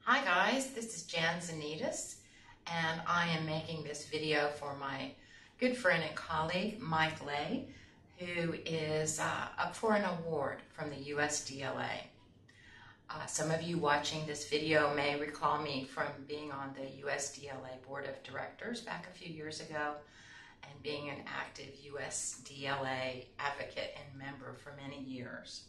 Hi guys, this is Jan Zanitas, and I am making this video for my good friend and colleague Mike Lay, who is up for an award from the USDLA. Some of you watching this video may recall me from being on the USDLA Board of Directors back a few years ago and being an active USDLA advocate and member for many years.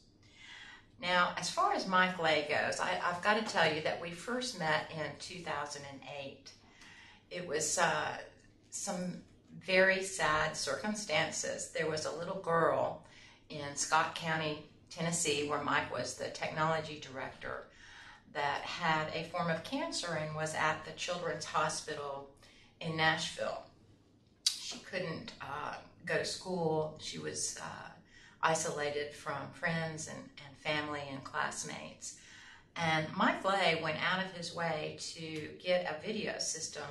Now, as far as Mike Lay goes, I've got to tell you that we first met in 2008. It was some very sad circumstances. There was a little girl in Scott County, Tennessee, where Mike was the technology director, that had a form of cancer and was at the Children's Hospital in Nashville. She couldn't go to school. She was isolated from friends and family and classmates. And Mike Lay went out of his way to get a video system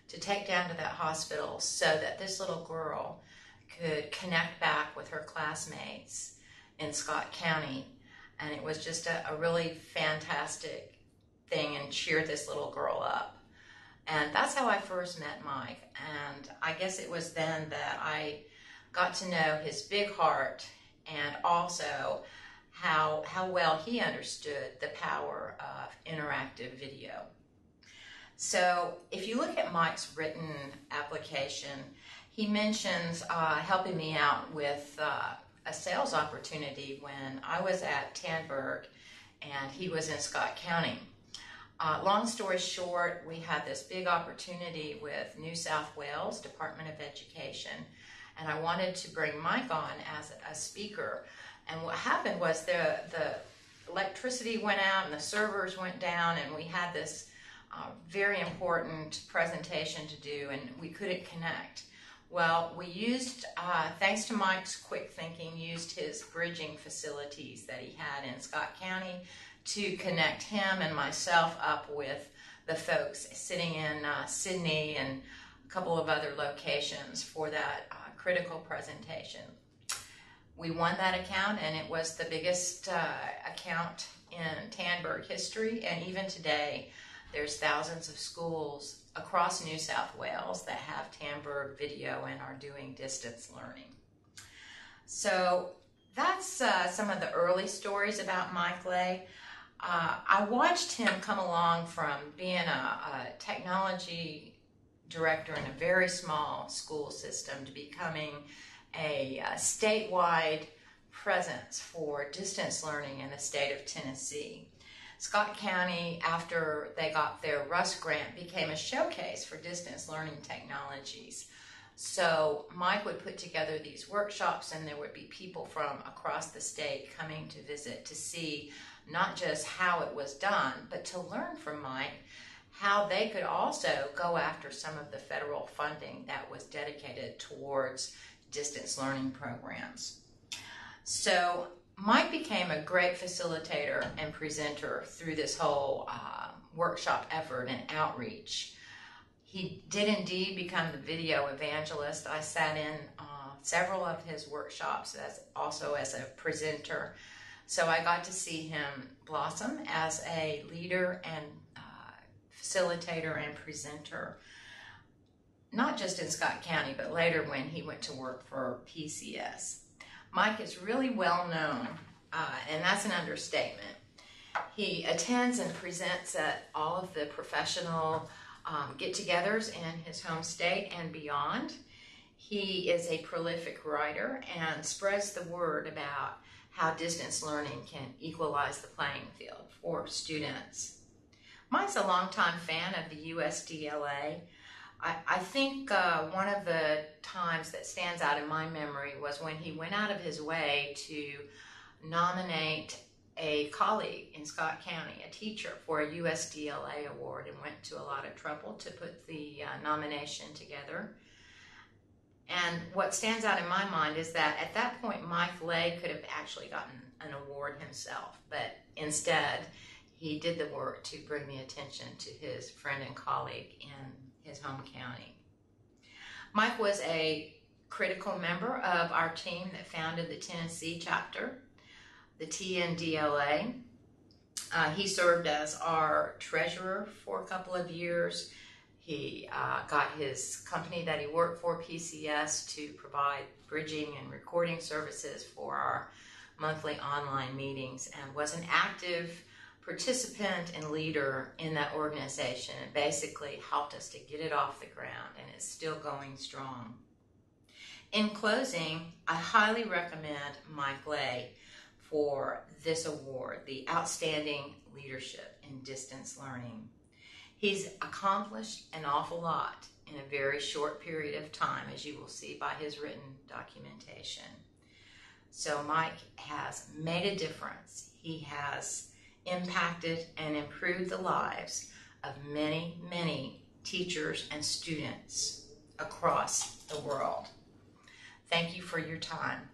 to take down to that hospital so that this little girl could connect back with her classmates in Scott County. And it was just a really fantastic thing and cheered this little girl up. And that's how I first met Mike. And I guess it was then that I got to know his big heart and also how well he understood the power of interactive video. So if you look at Mike's written application, he mentions helping me out with a sales opportunity when I was at Tandberg and he was in Scott County. Long story short, we had this big opportunity with New South Wales Department of Education, and I wanted to bring Mike on as a speaker. And what happened was the electricity went out and the servers went down, and we had this very important presentation to do, and we couldn't connect. Well, we used, thanks to Mike's quick thinking, used his bridging facilities that he had in Scott County to connect him and myself up with the folks sitting in Sydney and a couple of other locations for that critical presentation. We won that account, and it was the biggest account in Tandberg history, and even today there's thousands of schools across New South Wales that have Tandberg video and are doing distance learning. So that's some of the early stories about Mike Lay. I watched him come along from being a technology director in a very small school system to becoming a statewide presence for distance learning in the state of Tennessee. Scott County, after they got their RUST grant, became a showcase for distance learning technologies. So Mike would put together these workshops, and there would be people from across the state coming to visit to see not just how it was done, but to learn from Mike how they could also go after some of the federal funding that was dedicated towards distance learning programs. So Mike became a great facilitator and presenter through this whole workshop effort and outreach. He did indeed become the video evangelist. I sat in several of his workshops also as a presenter. So I got to see him blossom as a leader and facilitator and presenter, not just in Scott County, but later when he went to work for PCS. Mike is really well known, and that's an understatement. He attends and presents at all of the professional get-togethers in his home state and beyond. He is a prolific writer and spreads the word about how distance learning can equalize the playing field for students. Mike's a longtime fan of the USDLA. I think one of the times that stands out in my memory was when he went out of his way to nominate a colleague in Scott County, a teacher, for a USDLA award, and went to a lot of trouble to put the nomination together. And what stands out in my mind is that at that point, Mike Lay could have actually gotten an award himself, but instead he did the work to bring the attention to his friend and colleague in his home county. Mike was a critical member of our team that founded the Tennessee chapter, the TNDLA. He served as our treasurer for a couple of years. He got his company that he worked for, PCS, to provide bridging and recording services for our monthly online meetings, and was an active participant and leader in that organization, and basically helped us to get it off the ground, and it's still going strong. In closing, I highly recommend Mike Lay for this award, the Outstanding Leadership in Distance Learning. He's accomplished an awful lot in a very short period of time, as you will see by his written documentation. So Mike has made a difference. He has impacted and improved the lives of many, many teachers and students across the world. Thank you for your time.